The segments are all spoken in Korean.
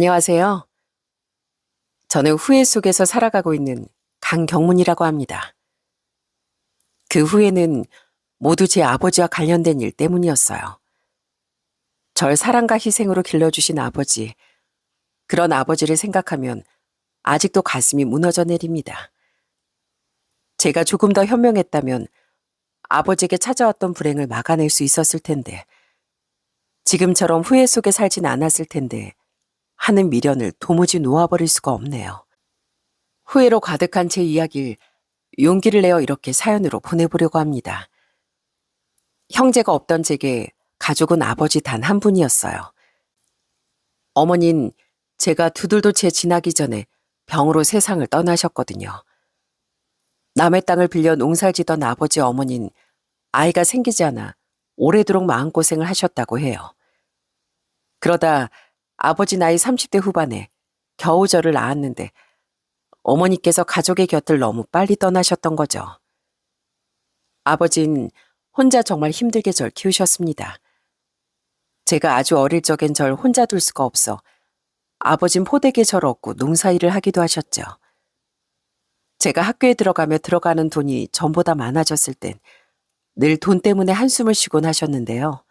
안녕하세요. 저는 후회 속에서 살아가고 있는 강경문이라고 합니다. 그 후회는 모두 제 아버지와 관련된 일 때문이었어요. 절 사랑과 희생으로 길러주신 아버지, 그런 아버지를 생각하면 아직도 가슴이 무너져 내립니다. 제가 조금 더 현명했다면 아버지에게 찾아왔던 불행을 막아낼 수 있었을 텐데, 지금처럼 후회 속에 살진 않았을 텐데, 하는 미련을 도무지 놓아버릴 수가 없네요. 후회로 가득한 제 이야기를 용기를 내어 이렇게 사연으로 보내보려고 합니다. 형제가 없던 제게 가족은 아버지 단 한 분이었어요. 어머닌 제가 두들도 채 지나기 전에 병으로 세상을 떠나셨거든요. 남의 땅을 빌려 농사를 지던 아버지 어머닌 아이가 생기지 않아 오래도록 마음고생을 하셨다고 해요. 그러다 아버지 나이 30대 후반에 겨우 저를 낳았는데 어머니께서 가족의 곁을 너무 빨리 떠나셨던 거죠. 아버진 혼자 정말 힘들게 절 키우셨습니다. 제가 아주 어릴 적엔 절 혼자 둘 수가 없어 아버진 포대게 절 얻고 농사일을 하기도 하셨죠. 제가 학교에 들어가며 들어가는 돈이 전보다 많아졌을 땐 늘 돈 때문에 한숨을 쉬곤 하셨는데요.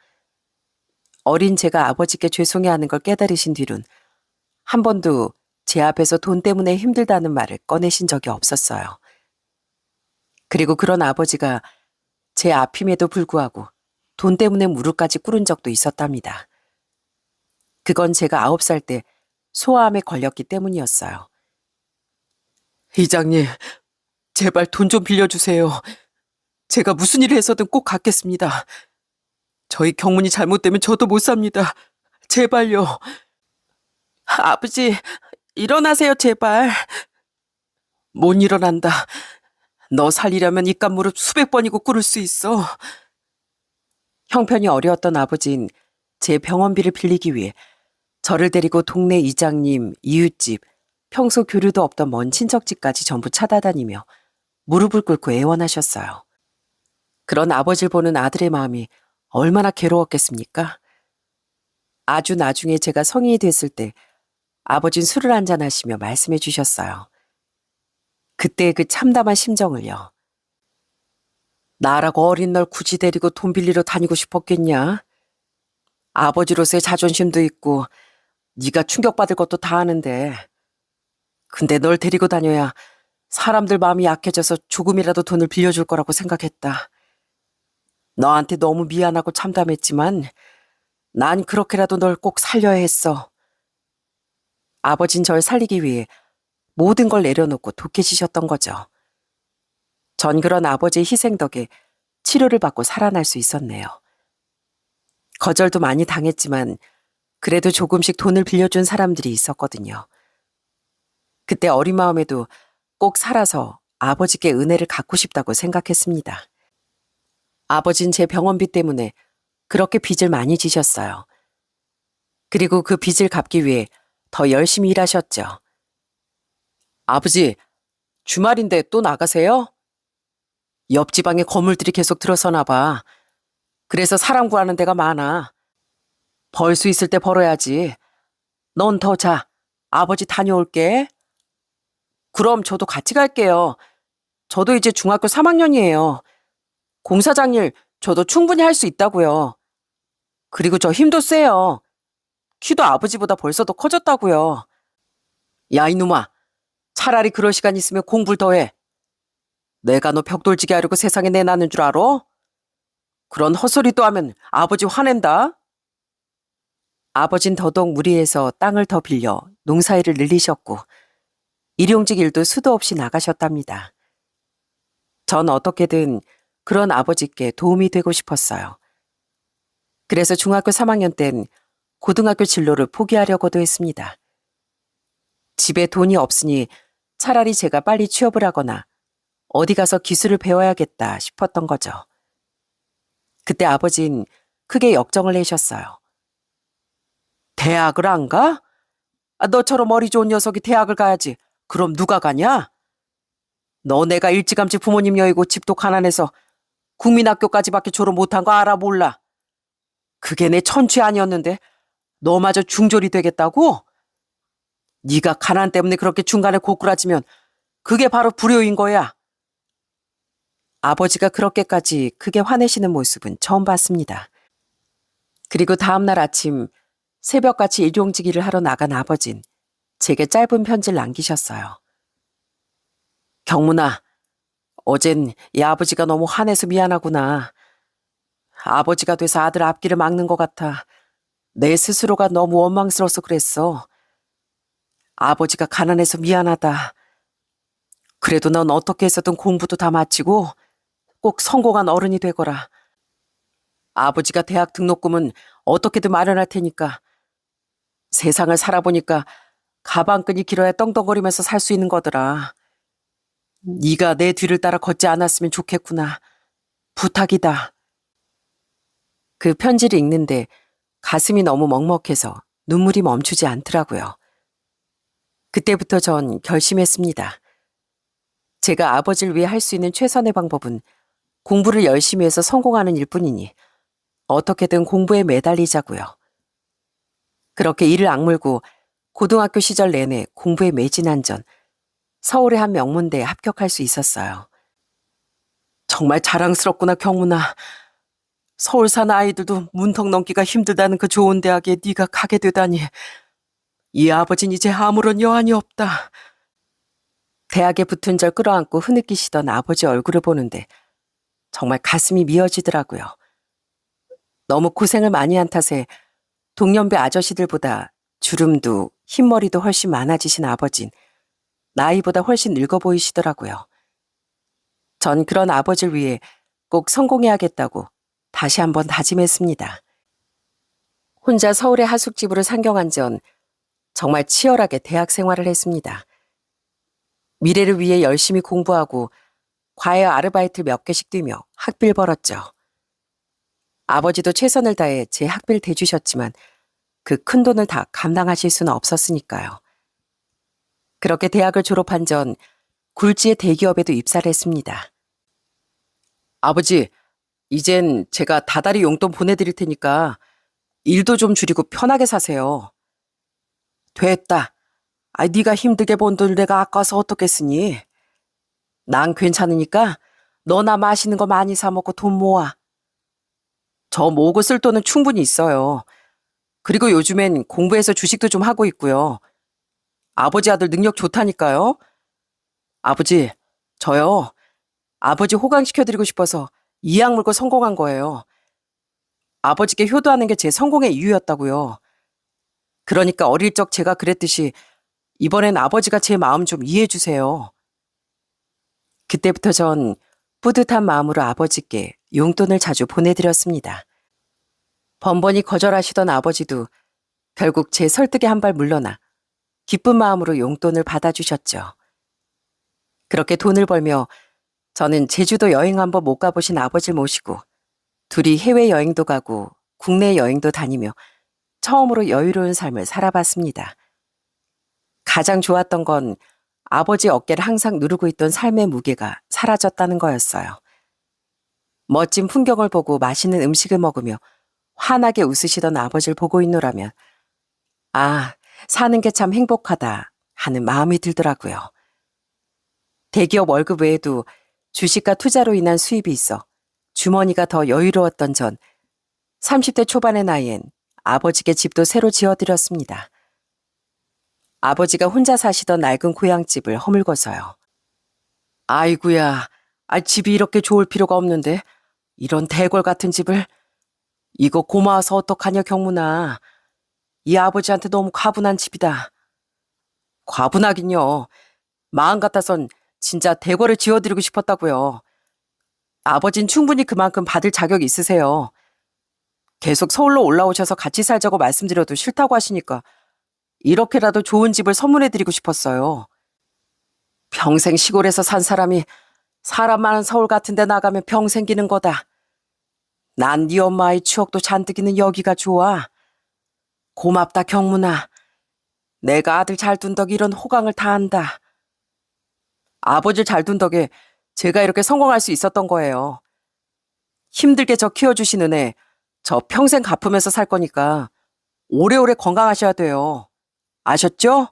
어린 제가 아버지께 죄송해하는 걸 깨달으신 뒤론 한 번도 제 앞에서 돈 때문에 힘들다는 말을 꺼내신 적이 없었어요. 그리고 그런 아버지가 제 앞임에도 불구하고 돈 때문에 무릎까지 꿇은 적도 있었답니다. 그건 제가 9살 때 소아암에 걸렸기 때문이었어요. 이장님, 제발 돈 좀 빌려주세요. 제가 무슨 일을 해서든 꼭 갚겠습니다. 저희 경문이 잘못되면 저도 못 삽니다. 제발요. 아버지, 일어나세요, 제발. 못 일어난다. 너 살리려면 입간 무릎 수백 번이고 꿇을 수 있어. 형편이 어려웠던 아버지는 제 병원비를 빌리기 위해 저를 데리고 동네 이장님, 이웃집, 평소 교류도 없던 먼 친척집까지 전부 찾아다니며 무릎을 꿇고 애원하셨어요. 그런 아버지를 보는 아들의 마음이 얼마나 괴로웠겠습니까? 아주 나중에 제가 성인이 됐을 때 아버진 술을 한잔 하시며 말씀해 주셨어요. 그때의 그 참담한 심정을요. 나라고 어린 널 굳이 데리고 돈 빌리러 다니고 싶었겠냐? 아버지로서의 자존심도 있고 네가 충격받을 것도 다 아는데 근데 널 데리고 다녀야 사람들 마음이 약해져서 조금이라도 돈을 빌려줄 거라고 생각했다. 너한테 너무 미안하고 참담했지만 난 그렇게라도 널 꼭 살려야 했어. 아버진 절 살리기 위해 모든 걸 내려놓고 독해지셨던 거죠. 전 그런 아버지의 희생 덕에 치료를 받고 살아날 수 있었네요. 거절도 많이 당했지만 그래도 조금씩 돈을 빌려준 사람들이 있었거든요. 그때 어린 마음에도 꼭 살아서 아버지께 은혜를 갚고 싶다고 생각했습니다. 아버진 제 병원비 때문에 그렇게 빚을 많이 지셨어요. 그리고 그 빚을 갚기 위해 더 열심히 일하셨죠. 아버지, 주말인데 또 나가세요? 옆지방에 건물들이 계속 들어서나 봐. 그래서 사람 구하는 데가 많아. 벌 수 있을 때 벌어야지. 넌 더 자. 아버지 다녀올게. 그럼 저도 같이 갈게요. 저도 이제 중학교 3학년이에요. 공사장 일 저도 충분히 할 수 있다고요. 그리고 저 힘도 세요. 키도 아버지보다 벌써 더 커졌다고요. 야, 이놈아. 차라리 그럴 시간 있으면 공부를 더 해. 내가 너 벽돌지게 하려고 세상에 내놨는 줄 알아? 그런 헛소리 또 하면 아버지 화낸다. 아버진 더더욱 무리해서 땅을 더 빌려 농사일을 늘리셨고 일용직 일도 수도 없이 나가셨답니다. 전 어떻게든 그런 아버지께 도움이 되고 싶었어요. 그래서 중학교 3학년 땐 고등학교 진로를 포기하려고도 했습니다. 집에 돈이 없으니 차라리 제가 빨리 취업을 하거나 어디 가서 기술을 배워야겠다 싶었던 거죠. 그때 아버진 크게 역정을 내셨어요. 대학을 안 가? 너처럼 머리 좋은 녀석이 대학을 가야지. 그럼 누가 가냐? 너 내가 일찌감치 부모님 여의고 집도 가난해서 국민학교까지밖에 졸업 못한 거 알아 몰라. 그게 내 천취 아니었는데 너마저 중졸이 되겠다고? 네가 가난 때문에 그렇게 중간에 고꾸라지면 그게 바로 불효인 거야. 아버지가 그렇게까지 크게 화내시는 모습은 처음 봤습니다. 그리고 다음날 아침 새벽같이 일용직일을 하러 나간 아버진 제게 짧은 편지를 남기셨어요. 경문아, 어젠 이 아버지가 너무 화내서 미안하구나. 아버지가 돼서 아들 앞길을 막는 것 같아. 내 스스로가 너무 원망스러워서 그랬어. 아버지가 가난해서 미안하다. 그래도 넌 어떻게 해서든 공부도 다 마치고 꼭 성공한 어른이 되거라. 아버지가 대학 등록금은 어떻게든 마련할 테니까. 세상을 살아보니까 가방끈이 길어야 떵떵거리면서 살 수 있는 거더라. 네가 내 뒤를 따라 걷지 않았으면 좋겠구나. 부탁이다. 그 편지를 읽는데 가슴이 너무 먹먹해서 눈물이 멈추지 않더라고요. 그때부터 전 결심했습니다. 제가 아버지를 위해 할 수 있는 최선의 방법은 공부를 열심히 해서 성공하는 일뿐이니 어떻게든 공부에 매달리자고요. 그렇게 이를 악물고 고등학교 시절 내내 공부에 매진한 전 서울의 한 명문대에 합격할 수 있었어요. 정말 자랑스럽구나, 경문아. 서울 사는 아이들도 문턱 넘기가 힘들다는 그 좋은 대학에 네가 가게 되다니. 이 아버진 이제 아무런 여한이 없다. 대학에 붙은 절 끌어안고 흐느끼시던 아버지 얼굴을 보는데 정말 가슴이 미어지더라고요. 너무 고생을 많이 한 탓에 동년배 아저씨들보다 주름도 흰머리도 훨씬 많아지신 아버진 나이보다 훨씬 늙어 보이시더라고요. 전 그런 아버지를 위해 꼭 성공해야겠다고 다시 한번 다짐했습니다. 혼자 서울의 하숙집으로 상경한 전 정말 치열하게 대학 생활을 했습니다. 미래를 위해 열심히 공부하고 과외 아르바이트 몇 개씩 뛰며 학비를 벌었죠. 아버지도 최선을 다해 제 학비를 대주셨지만 그 큰 돈을 다 감당하실 수는 없었으니까요. 그렇게 대학을 졸업한 전 굴지의 대기업에도 입사를 했습니다. 아버지, 이젠 제가 다달이 용돈 보내드릴 테니까 일도 좀 줄이고 편하게 사세요. 됐다. 네가 힘들게 번 돈을 내가 아까워서 어떻겠으니. 난 괜찮으니까 너나 맛있는 거 많이 사 먹고 돈 모아. 저 모으고 쓸 돈은 충분히 있어요. 그리고 요즘엔 공부해서 주식도 좀 하고 있고요. 아버지 아들 능력 좋다니까요. 아버지, 저요. 아버지 호강시켜드리고 싶어서 이 약 물고 성공한 거예요. 아버지께 효도하는 게 제 성공의 이유였다고요. 그러니까 어릴 적 제가 그랬듯이 이번엔 아버지가 제 마음 좀 이해해 주세요. 그때부터 전 뿌듯한 마음으로 아버지께 용돈을 자주 보내드렸습니다. 번번이 거절하시던 아버지도 결국 제 설득에 한 발 물러나 기쁜 마음으로 용돈을 받아주셨죠. 그렇게 돈을 벌며 저는 제주도 여행 한번 못 가보신 아버지를 모시고 둘이 해외여행도 가고 국내 여행도 다니며 처음으로 여유로운 삶을 살아봤습니다. 가장 좋았던 건 아버지 어깨를 항상 누르고 있던 삶의 무게가 사라졌다는 거였어요. 멋진 풍경을 보고 맛있는 음식을 먹으며 환하게 웃으시던 아버지를 보고 있노라면 사는 게 참 행복하다 하는 마음이 들더라고요. 대기업 월급 외에도 주식과 투자로 인한 수입이 있어 주머니가 더 여유로웠던 전 30대 초반의 나이엔 아버지께 집도 새로 지어드렸습니다. 아버지가 혼자 사시던 낡은 고향집을 허물고서요. 아이구야, 집이 이렇게 좋을 필요가 없는데 이런 대궐 같은 집을. 이거 고마워서 어떡하냐 경문아. 이 아버지한테 너무 과분한 집이다. 과분하긴요. 마음 같아선 진짜 대궐을 지어드리고 싶었다고요. 아버진 충분히 그만큼 받을 자격이 있으세요. 계속 서울로 올라오셔서 같이 살자고 말씀드려도 싫다고 하시니까 이렇게라도 좋은 집을 선물해드리고 싶었어요. 평생 시골에서 산 사람이 사람 많은 서울 같은 데 나가면 병 생기는 거다. 난 네 엄마의 추억도 잔뜩 있는 여기가 좋아. 고맙다 경문아. 내가 아들 잘 둔 덕에 이런 호강을 다 한다. 아버지를 잘 둔 덕에 제가 이렇게 성공할 수 있었던 거예요. 힘들게 저 키워주신 은혜 저 평생 갚으면서 살 거니까 오래오래 건강하셔야 돼요. 아셨죠?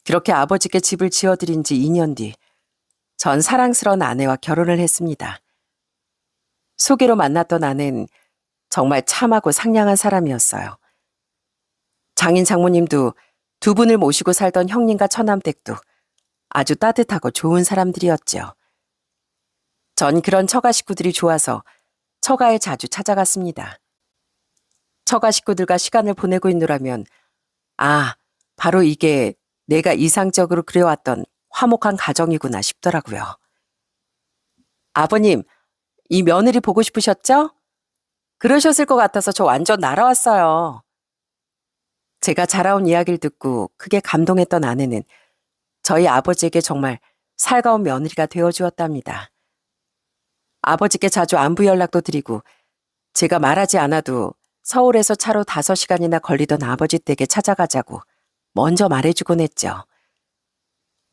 그렇게 아버지께 집을 지어드린 지 2년 뒤, 전 사랑스러운 아내와 결혼을 했습니다. 소개로 만났던 아내는 정말 참하고 상냥한 사람이었어요. 장인 장모님도 두 분을 모시고 살던 형님과 처남댁도 아주 따뜻하고 좋은 사람들이었죠. 전 그런 처가 식구들이 좋아서 처가에 자주 찾아갔습니다. 처가 식구들과 시간을 보내고 있노라면 바로 이게 내가 이상적으로 그려왔던 화목한 가정이구나 싶더라고요. 아버님, 이 며느리 보고 싶으셨죠? 그러셨을 것 같아서 저 완전 날아왔어요. 제가 자라온 이야기를 듣고 크게 감동했던 아내는 저희 아버지에게 정말 살가운 며느리가 되어주었답니다. 아버지께 자주 안부 연락도 드리고 제가 말하지 않아도 서울에서 차로 5시간이나 걸리던 아버지 댁에 찾아가자고 먼저 말해주곤 했죠.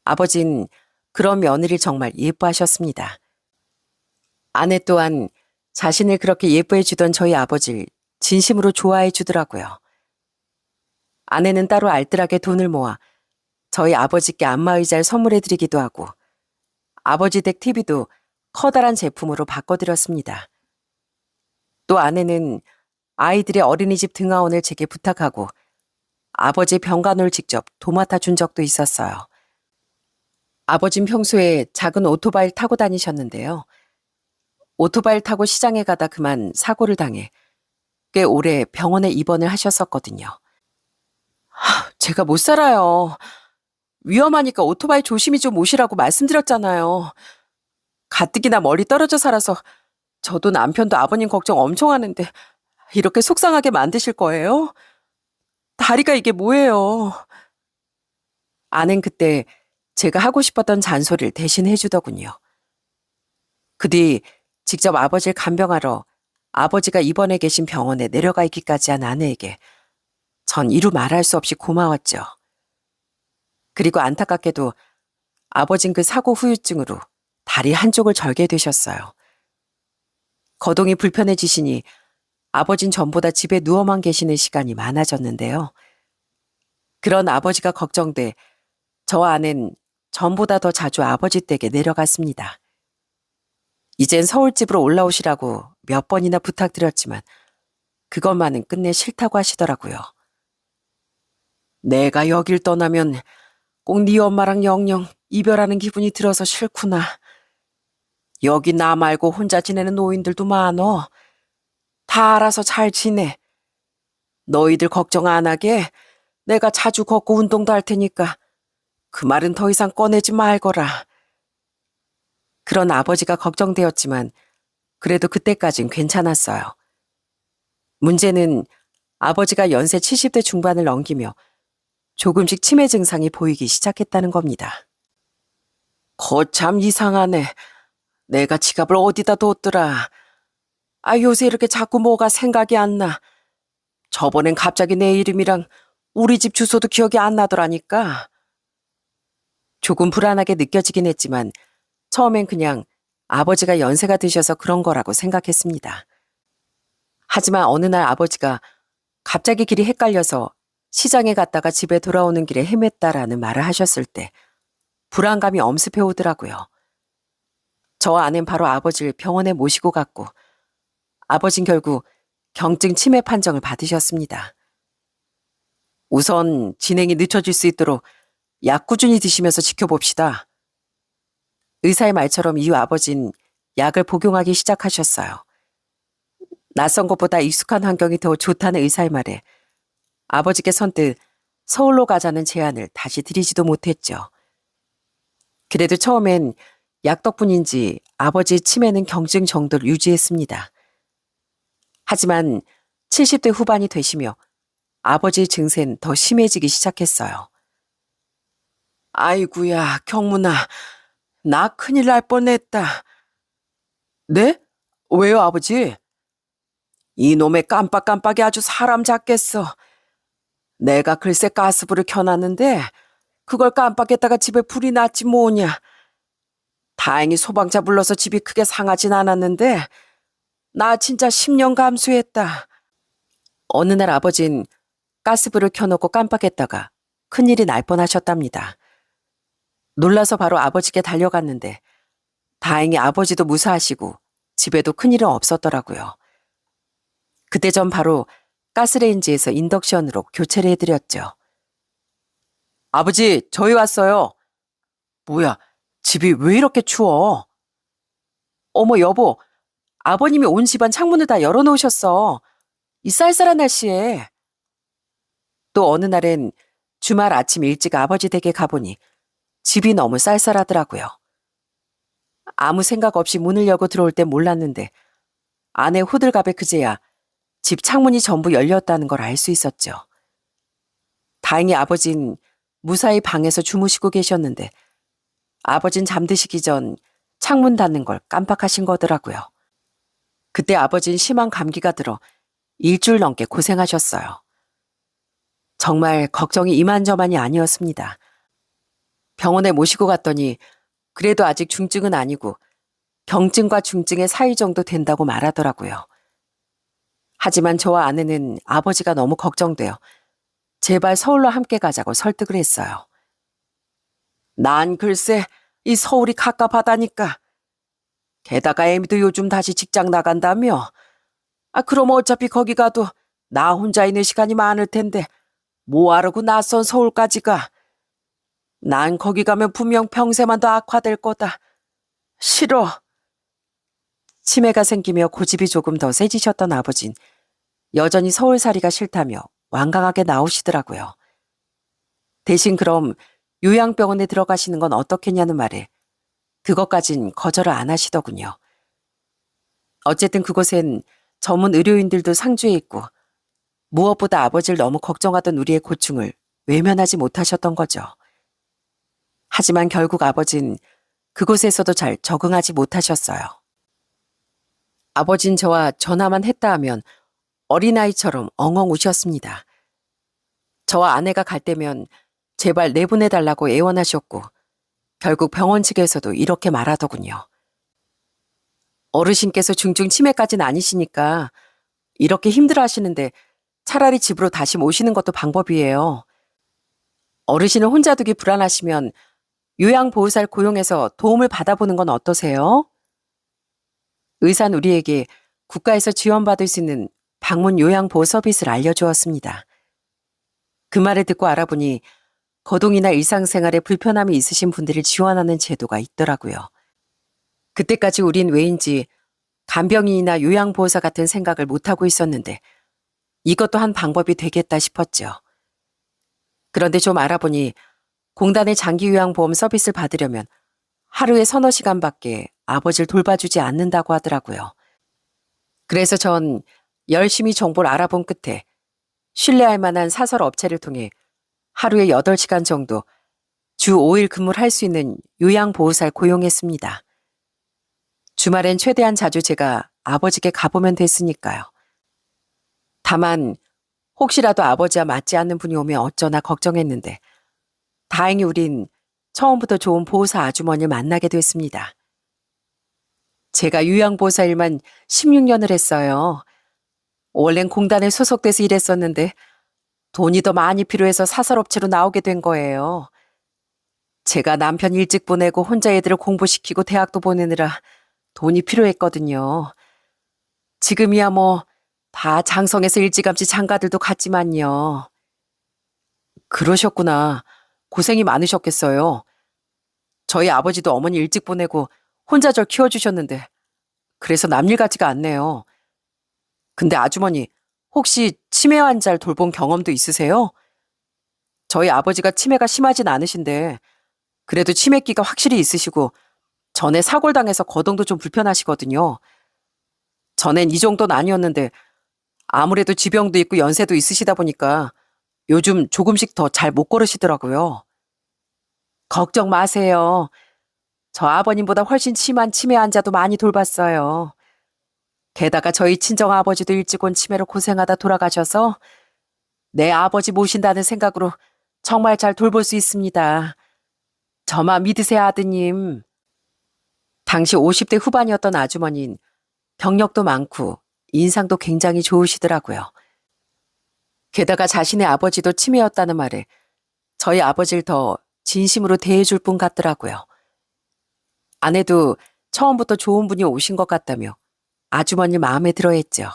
아버진 그런 며느리를 정말 예뻐하셨습니다. 아내 또한 자신을 그렇게 예뻐해주던 저희 아버지를 진심으로 좋아해 주더라고요. 아내는 따로 알뜰하게 돈을 모아 저희 아버지께 안마의자를 선물해드리기도 하고 아버지 댁 TV도 커다란 제품으로 바꿔드렸습니다. 또 아내는 아이들의 어린이집 등하원을 제게 부탁하고 아버지 병간호를 직접 도맡아 준 적도 있었어요. 아버진 평소에 작은 오토바이를 타고 다니셨는데요. 오토바이를 타고 시장에 가다 그만 사고를 당해 꽤 오래 병원에 입원을 하셨었거든요. 제가 못 살아요. 위험하니까 오토바이 조심히 좀 오시라고 말씀드렸잖아요. 가뜩이나 멀리 떨어져 살아서 저도 남편도 아버님 걱정 엄청 하는데 이렇게 속상하게 만드실 거예요? 다리가 이게 뭐예요? 아는 그때 제가 하고 싶었던 잔소리를 대신 해주더군요. 그 뒤 직접 아버지를 간병하러 아버지가 입원해 계신 병원에 내려가 있기까지 한 아내에게 전 이루 말할 수 없이 고마웠죠. 그리고 안타깝게도 아버진 그 사고 후유증으로 다리 한쪽을 절게 되셨어요. 거동이 불편해지시니 아버진 전보다 집에 누워만 계시는 시간이 많아졌는데요. 그런 아버지가 걱정돼 저와 아내는 전보다 더 자주 아버지 댁에 내려갔습니다. 이젠 서울집으로 올라오시라고 몇 번이나 부탁드렸지만 그것만은 끝내 싫다고 하시더라고요. 내가 여길 떠나면 꼭 네 엄마랑 영영 이별하는 기분이 들어서 싫구나. 여기 나 말고 혼자 지내는 노인들도 많어. 다 알아서 잘 지내. 너희들 걱정 안 하게 내가 자주 걷고 운동도 할 테니까 그 말은 더 이상 꺼내지 말거라. 그런 아버지가 걱정되었지만 그래도 그때까진 괜찮았어요. 문제는 아버지가 연세 70대 중반을 넘기며 조금씩 치매 증상이 보이기 시작했다는 겁니다. 거참 이상하네. 내가 지갑을 어디다 뒀더라. 요새 이렇게 자꾸 뭐가 생각이 안 나. 저번엔 갑자기 내 이름이랑 우리 집 주소도 기억이 안 나더라니까. 조금 불안하게 느껴지긴 했지만 처음엔 그냥 아버지가 연세가 드셔서 그런 거라고 생각했습니다. 하지만 어느 날 아버지가 갑자기 길이 헷갈려서 시장에 갔다가 집에 돌아오는 길에 헤맸다라는 말을 하셨을 때 불안감이 엄습해 오더라고요. 저 아내는 바로 아버지를 병원에 모시고 갔고 아버진 결국 경증 치매 판정을 받으셨습니다. 우선 진행이 늦춰질 수 있도록 약 꾸준히 드시면서 지켜봅시다. 의사의 말처럼 이후 아버진 약을 복용하기 시작하셨어요. 낯선 것보다 익숙한 환경이 더 좋다는 의사의 말에 아버지께 선뜻 서울로 가자는 제안을 다시 드리지도 못했죠. 그래도 처음엔 약 덕분인지 아버지의 치매는 경증 정도를 유지했습니다. 하지만 70대 후반이 되시며 아버지의 증세는 더 심해지기 시작했어요. 아이구야, 경문아. 나 큰일 날 뻔했다. 네? 왜요, 아버지? 이놈의 깜빡깜빡이 아주 사람 잡겠어. 내가 글쎄 가스불을 켜놨는데 그걸 깜빡했다가 집에 불이 났지 뭐냐. 다행히 소방차 불러서 집이 크게 상하진 않았는데 나 진짜 10년 감수했다. 어느 날 아버진 가스불을 켜놓고 깜빡했다가 큰일이 날 뻔하셨답니다. 놀라서 바로 아버지께 달려갔는데 다행히 아버지도 무사하시고 집에도 큰일은 없었더라고요. 그때 전 바로 가스레인지에서 인덕션으로 교체를 해드렸죠. 아버지, 저희 왔어요. 뭐야, 집이 왜 이렇게 추워? 어머, 여보, 아버님이 온 집안 창문을 다 열어놓으셨어. 이 쌀쌀한 날씨에. 또 어느 날엔 주말 아침 일찍 아버지 댁에 가보니 집이 너무 쌀쌀하더라고요. 아무 생각 없이 문을 열고 들어올 땐 몰랐는데 안에 호들갑에 그제야 집 창문이 전부 열렸다는 걸 알 수 있었죠. 다행히 아버진 무사히 방에서 주무시고 계셨는데 아버진 잠드시기 전 창문 닫는 걸 깜빡하신 거더라고요. 그때 아버진 심한 감기가 들어 일주일 넘게 고생하셨어요. 정말 걱정이 이만저만이 아니었습니다. 병원에 모시고 갔더니 그래도 아직 중증은 아니고 경증과 중증의 사이 정도 된다고 말하더라고요. 하지만 저와 아내는 아버지가 너무 걱정되어 제발 서울로 함께 가자고 설득을 했어요. 난 글쎄 이 서울이 갑갑하다니까. 게다가 애미도 요즘 다시 직장 나간다며. 그럼 어차피 거기 가도 나 혼자 있는 시간이 많을 텐데 뭐하러고 낯선 서울까지 가. 난 거기 가면 분명 평생만 더 악화될 거다. 싫어. 치매가 생기며 고집이 조금 더 세지셨던 아버진 여전히 서울살이가 싫다며 완강하게 나오시더라고요. 대신 그럼 요양병원에 들어가시는 건 어떻겠냐는 말에 그것까진 거절을 안 하시더군요. 어쨌든 그곳엔 전문 의료인들도 상주해 있고 무엇보다 아버지를 너무 걱정하던 우리의 고충을 외면하지 못하셨던 거죠. 하지만 결국 아버진 그곳에서도 잘 적응하지 못하셨어요. 아버진 저와 전화만 했다 하면 어린아이처럼 엉엉 우셨습니다. 저와 아내가 갈 때면 제발 내보내달라고 애원하셨고 결국 병원 측에서도 이렇게 말하더군요. 어르신께서 중증 치매까지는 아니시니까 이렇게 힘들어하시는데 차라리 집으로 다시 모시는 것도 방법이에요. 어르신을 혼자 두기 불안하시면 요양보호사를 고용해서 도움을 받아보는 건 어떠세요? 의사는 우리에게 국가에서 지원받을 수 있는 방문 요양보호 서비스를 알려주었습니다. 그 말을 듣고 알아보니 거동이나 일상생활에 불편함이 있으신 분들을 지원하는 제도가 있더라고요. 그때까지 우린 왜인지 간병인이나 요양보호사 같은 생각을 못하고 있었는데 이것도 한 방법이 되겠다 싶었죠. 그런데 좀 알아보니 공단의 장기요양보험 서비스를 받으려면 하루에 서너 시간밖에 아버지를 돌봐주지 않는다고 하더라고요. 그래서 전 열심히 정보를 알아본 끝에 신뢰할 만한 사설 업체를 통해 하루에 8시간 정도 주 5일 근무를 할 수 있는 요양보호사를 고용했습니다. 주말엔 최대한 자주 제가 아버지께 가보면 됐으니까요. 다만 혹시라도 아버지와 맞지 않는 분이 오면 어쩌나 걱정했는데 다행히 우린 처음부터 좋은 보호사 아주머니를 만나게 됐습니다. 제가 요양보호사 일만 16년을 했어요. 원래는 공단에 소속돼서 일했었는데 돈이 더 많이 필요해서 사설업체로 나오게 된 거예요. 제가 남편 일찍 보내고 혼자 애들을 공부시키고 대학도 보내느라 돈이 필요했거든요. 지금이야 뭐 다 장성해서 일찌감치 장가들도 갔지만요. 그러셨구나. 고생이 많으셨겠어요. 저희 아버지도 어머니 일찍 보내고 혼자 절 키워주셨는데 그래서 남일 같지가 않네요. 근데 아주머니 혹시 치매 환자를 돌본 경험도 있으세요? 저희 아버지가 치매가 심하진 않으신데 그래도 치매기가 확실히 있으시고 전에 사고를 당해서 거동도 좀 불편하시거든요. 전엔 이 정도는 아니었는데 아무래도 지병도 있고 연세도 있으시다 보니까 요즘 조금씩 더 잘 못 걸으시더라고요. 걱정 마세요. 저 아버님보다 훨씬 심한 치매 환자도 많이 돌봤어요. 게다가 저희 친정아버지도 일찍 온 치매로 고생하다 돌아가셔서 내 아버지 모신다는 생각으로 정말 잘 돌볼 수 있습니다. 저만 믿으세요, 아드님. 당시 50대 후반이었던 아주머니는 경력도 많고 인상도 굉장히 좋으시더라고요. 게다가 자신의 아버지도 치매였다는 말에 저희 아버지를 더 진심으로 대해줄 분 같더라고요. 아내도 처음부터 좋은 분이 오신 것 같다며 아주머니 마음에 들어했죠.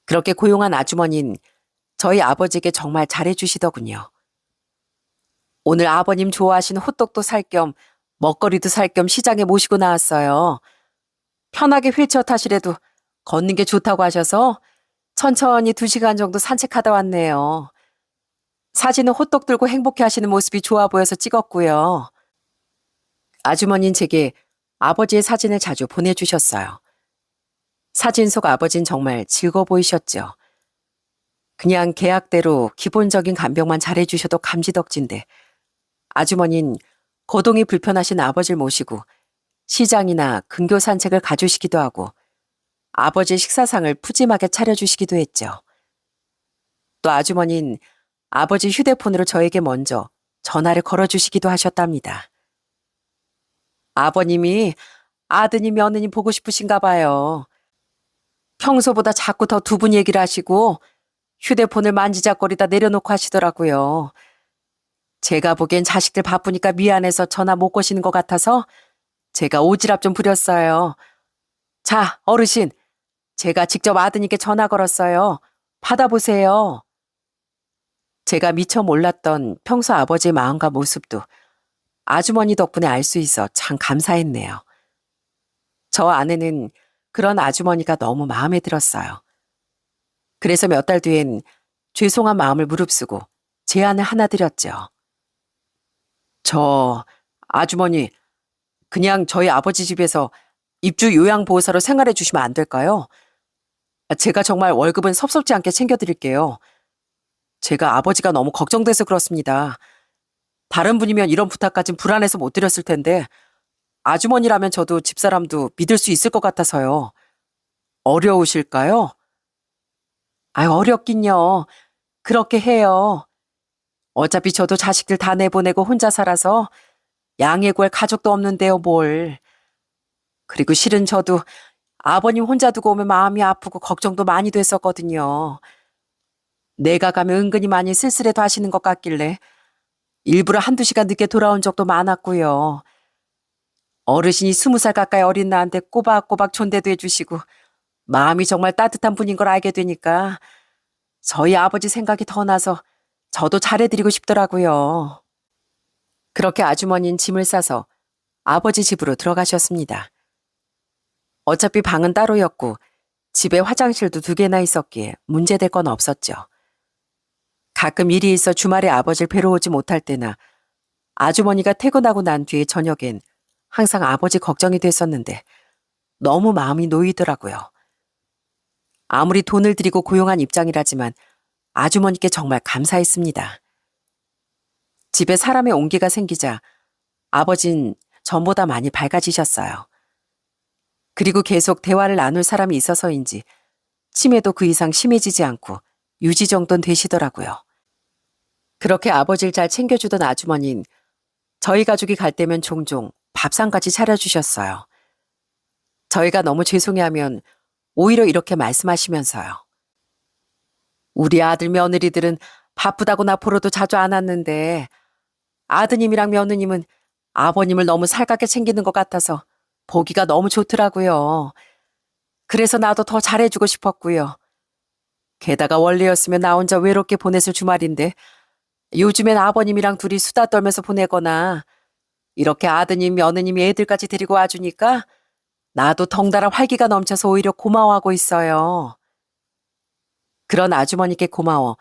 그렇게 고용한 아주머니는 저희 아버지에게 정말 잘해주시더군요. 오늘 아버님 좋아하시는 호떡도 살 겸 먹거리도 살 겸 시장에 모시고 나왔어요. 편하게 휠체어 타시래도 걷는 게 좋다고 하셔서 천천히 2시간 정도 산책하다 왔네요. 사진은 호떡 들고 행복해 하시는 모습이 좋아 보여서 찍었고요. 아주머니는 제게 아버지의 사진을 자주 보내주셨어요. 사진 속 아버진 정말 즐거워 보이셨죠. 그냥 계약대로 기본적인 간병만 잘해주셔도 감지덕진데 아주머니는 거동이 불편하신 아버지를 모시고 시장이나 근교 산책을 가주시기도 하고 아버지의 식사상을 푸짐하게 차려주시기도 했죠. 또 아주머니는 아버지 휴대폰으로 저에게 먼저 전화를 걸어주시기도 하셨답니다. 아버님이 아드님, 며느님 보고 싶으신가 봐요. 평소보다 자꾸 더 2분 얘기를 하시고 휴대폰을 만지작거리다 내려놓고 하시더라고요. 제가 보기엔 자식들 바쁘니까 미안해서 전화 못 거시는 것 같아서 제가 오지랖 좀 부렸어요. 자, 어르신. 제가 직접 아드님께 전화 걸었어요. 받아보세요. 제가 미처 몰랐던 평소 아버지의 마음과 모습도 아주머니 덕분에 알 수 있어 참 감사했네요. 저 아내는 그런 아주머니가 너무 마음에 들었어요. 그래서 몇 달 뒤엔 죄송한 마음을 무릅쓰고 제안을 하나 드렸죠. 저 아주머니 그냥 저희 아버지 집에서 입주 요양보호사로 생활해 주시면 안 될까요? 제가 정말 월급은 섭섭지 않게 챙겨드릴게요. 제가 아버지가 너무 걱정돼서 그렇습니다. 다른 분이면 이런 부탁까진 불안해서 못 드렸을 텐데 아주머니라면 저도 집사람도 믿을 수 있을 것 같아서요. 어려우실까요? 어렵긴요. 그렇게 해요. 어차피 저도 자식들 다 내보내고 혼자 살아서 양해 구할 가족도 없는데요, 뭘. 그리고 실은 저도 아버님 혼자 두고 오면 마음이 아프고 걱정도 많이 됐었거든요. 내가 가면 은근히 많이 쓸쓸해도 하시는 것 같길래 일부러 1~2시간 늦게 돌아온 적도 많았고요. 어르신이 20살 가까이 어린 나한테 꼬박꼬박 존대도 해주시고 마음이 정말 따뜻한 분인 걸 알게 되니까 저희 아버지 생각이 더 나서 저도 잘해드리고 싶더라고요. 그렇게 아주머니는 짐을 싸서 아버지 집으로 들어가셨습니다. 어차피 방은 따로였고 집에 화장실도 2개나 있었기에 문제될 건 없었죠. 가끔 일이 있어 주말에 아버지를 뵈러 오지 못할 때나 아주머니가 퇴근하고 난 뒤에 저녁엔 항상 아버지 걱정이 됐었는데 너무 마음이 놓이더라고요. 아무리 돈을 들이고 고용한 입장이라지만 아주머니께 정말 감사했습니다. 집에 사람의 온기가 생기자 아버진 전보다 많이 밝아지셨어요. 그리고 계속 대화를 나눌 사람이 있어서인지 치매도 그 이상 심해지지 않고 유지 정도는 되시더라고요. 그렇게 아버지를 잘 챙겨주던 아주머니는 저희 가족이 갈 때면 종종 밥상까지 차려주셨어요. 저희가 너무 죄송해하면 오히려 이렇게 말씀하시면서요. 우리 아들 며느리들은 바쁘다고 나 보러도 자주 안 왔는데 아드님이랑 며느님은 아버님을 너무 살갑게 챙기는 것 같아서 보기가 너무 좋더라고요. 그래서 나도 더 잘해주고 싶었고요. 게다가 원래였으면 나 혼자 외롭게 보냈을 주말인데 요즘엔 아버님이랑 둘이 수다 떨면서 보내거나 이렇게 아드님, 며느님이 애들까지 데리고 와주니까 나도 덩달아 활기가 넘쳐서 오히려 고마워하고 있어요. 그런 아주머니께 고마워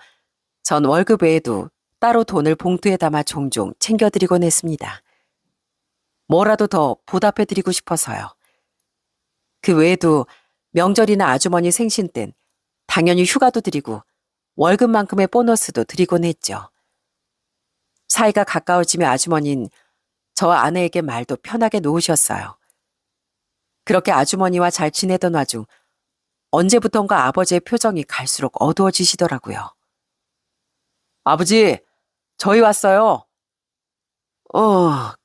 전 월급 외에도 따로 돈을 봉투에 담아 종종 챙겨드리곤 했습니다. 뭐라도 더 보답해드리고 싶어서요. 그 외에도 명절이나 아주머니 생신 땐 당연히 휴가도 드리고 월급만큼의 보너스도 드리곤 했죠. 사이가 가까워지며 아주머니는 저 아내에게 말도 편하게 놓으셨어요. 그렇게 아주머니와 잘 지내던 와중 언제부턴가 아버지의 표정이 갈수록 어두워지시더라고요. 아버지, 저희 왔어요.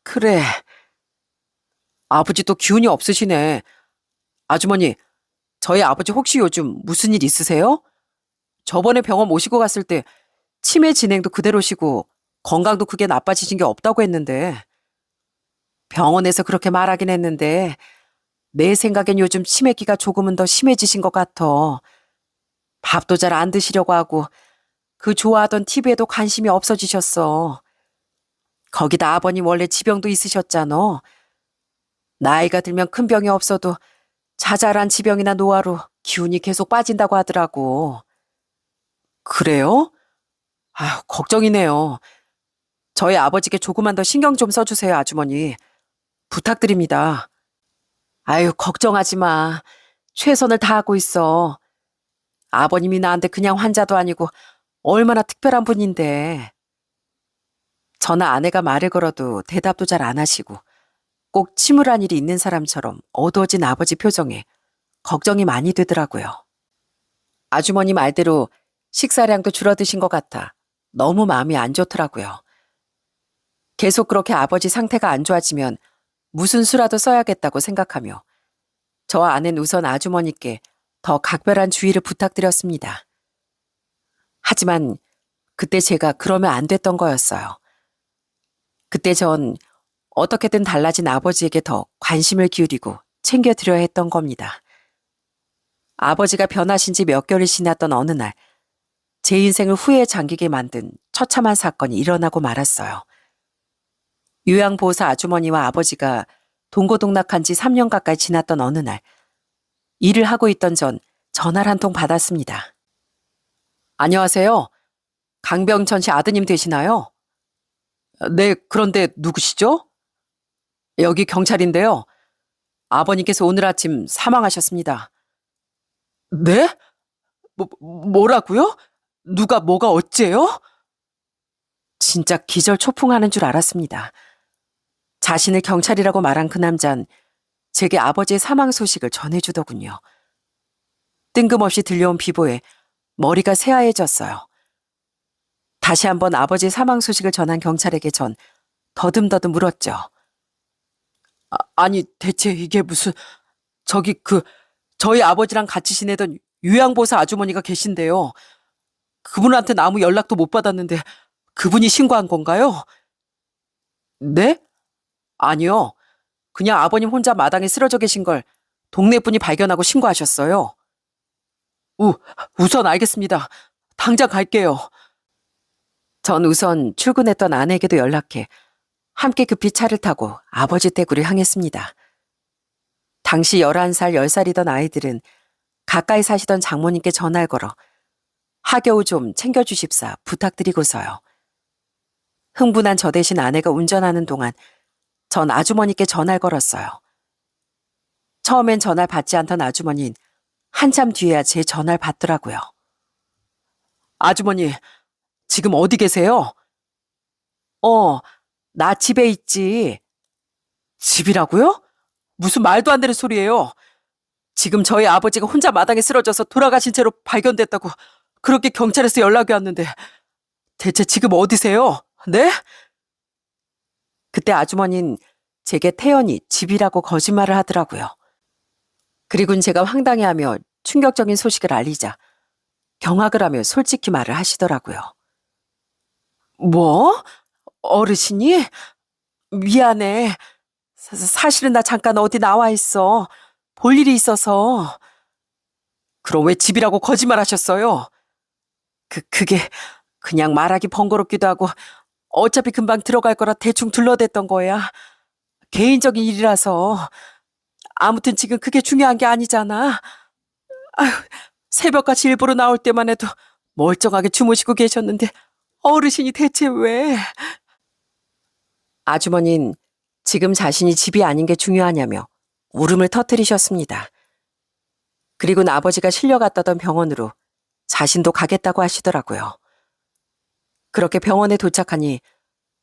그래. 아버지 또 기운이 없으시네. 아주머니, 저희 아버지 혹시 요즘 무슨 일 있으세요? 저번에 병원 모시고 갔을 때 치매 진행도 그대로시고 건강도 크게 나빠지신 게 없다고 했는데. 병원에서 그렇게 말하긴 했는데 내 생각엔 요즘 치매기가 조금은 더 심해지신 것 같아. 밥도 잘 안 드시려고 하고 그 좋아하던 TV에도 관심이 없어지셨어. 거기다 아버님 원래 지병도 있으셨잖아. 나이가 들면 큰 병이 없어도 자잘한 지병이나 노화로 기운이 계속 빠진다고 하더라고. 그래요? 아휴, 걱정이네요. 저희 아버지께 조금만 더 신경 좀 써주세요, 아주머니. 부탁드립니다. 아유, 걱정하지 마. 최선을 다하고 있어. 아버님이 나한테 그냥 환자도 아니고 얼마나 특별한 분인데. 저나 아내가 말을 걸어도 대답도 잘 안 하시고 꼭 침울한 일이 있는 사람처럼 어두워진 아버지 표정에 걱정이 많이 되더라고요. 아주머니 말대로 식사량도 줄어드신 것 같아 너무 마음이 안 좋더라고요. 계속 그렇게 아버지 상태가 안 좋아지면 무슨 수라도 써야겠다고 생각하며 저 아내는 우선 아주머니께 더 각별한 주의를 부탁드렸습니다. 하지만 그때 제가 그러면 안 됐던 거였어요. 그때 전 어떻게든 달라진 아버지에게 더 관심을 기울이고 챙겨드려야 했던 겁니다. 아버지가 변하신 지 몇 개월이 지났던 어느 날, 제 인생을 후회에 잠기게 만든 처참한 사건이 일어나고 말았어요. 요양보호사 아주머니와 아버지가 동고동락한 지 3년 가까이 지났던 어느 날, 일을 하고 있던 전 전화를 한 통 받았습니다. 안녕하세요. 강병천 씨 아드님 되시나요? 네, 그런데 누구시죠? 여기 경찰인데요. 아버님께서 오늘 아침 사망하셨습니다. 네? 뭐라고요? 누가 뭐가 어째요? 진짜 기절초풍하는 줄 알았습니다. 자신을 경찰이라고 말한 그 남잔 제게 아버지의 사망 소식을 전해주더군요. 뜬금없이 들려온 비보에 머리가 새하얘졌어요. 다시 한번 아버지의 사망 소식을 전한 경찰에게 전 더듬더듬 물었죠. 아니 대체 이게 무슨 저희 아버지랑 같이 지내던 요양보호사 아주머니가 계신데요. 그분한테는 아무 연락도 못 받았는데 그분이 신고한 건가요? 네? 아니요. 그냥 아버님 혼자 마당에 쓰러져 계신 걸 동네 분이 발견하고 신고하셨어요. 우선 알겠습니다. 당장 갈게요. 전 우선 출근했던 아내에게도 연락해 함께 급히 차를 타고 아버지 댁으로 향했습니다. 당시 11살, 10살이던 아이들은 가까이 사시던 장모님께 전화를 걸어 하겨우 좀 챙겨주십사 부탁드리고서요. 흥분한 저 대신 아내가 운전하는 동안 전 아주머니께 전화를 걸었어요. 처음엔 전화를 받지 않던 아주머니는 한참 뒤에야 제 전화를 받더라고요. 아주머니, 지금 어디 계세요? 나 집에 있지. 집이라고요? 무슨 말도 안 되는 소리예요. 지금 저희 아버지가 혼자 마당에 쓰러져서 돌아가신 채로 발견됐다고 그렇게 경찰에서 연락이 왔는데 대체 지금 어디세요? 네? 그때 아주머니는 제게 태연히 집이라고 거짓말을 하더라고요. 그리고는 제가 황당해하며 충격적인 소식을 알리자 경악을 하며 솔직히 말을 하시더라고요. 뭐? 어르신이? 미안해. 사실은 나 잠깐 어디 나와 있어. 볼 일이 있어서. 그럼 왜 집이라고 거짓말 하셨어요? 그게 그냥 말하기 번거롭기도 하고 어차피 금방 들어갈 거라 대충 둘러댔던 거야. 개인적인 일이라서. 아무튼 지금 그게 중요한 게 아니잖아. 아휴, 새벽같이 일부러 나올 때만 해도 멀쩡하게 주무시고 계셨는데 어르신이 대체 왜? 아주머니는 지금 자신이 집이 아닌 게 중요하냐며 울음을 터뜨리셨습니다. 그리고는 아버지가 실려갔다던 병원으로 자신도 가겠다고 하시더라고요. 그렇게 병원에 도착하니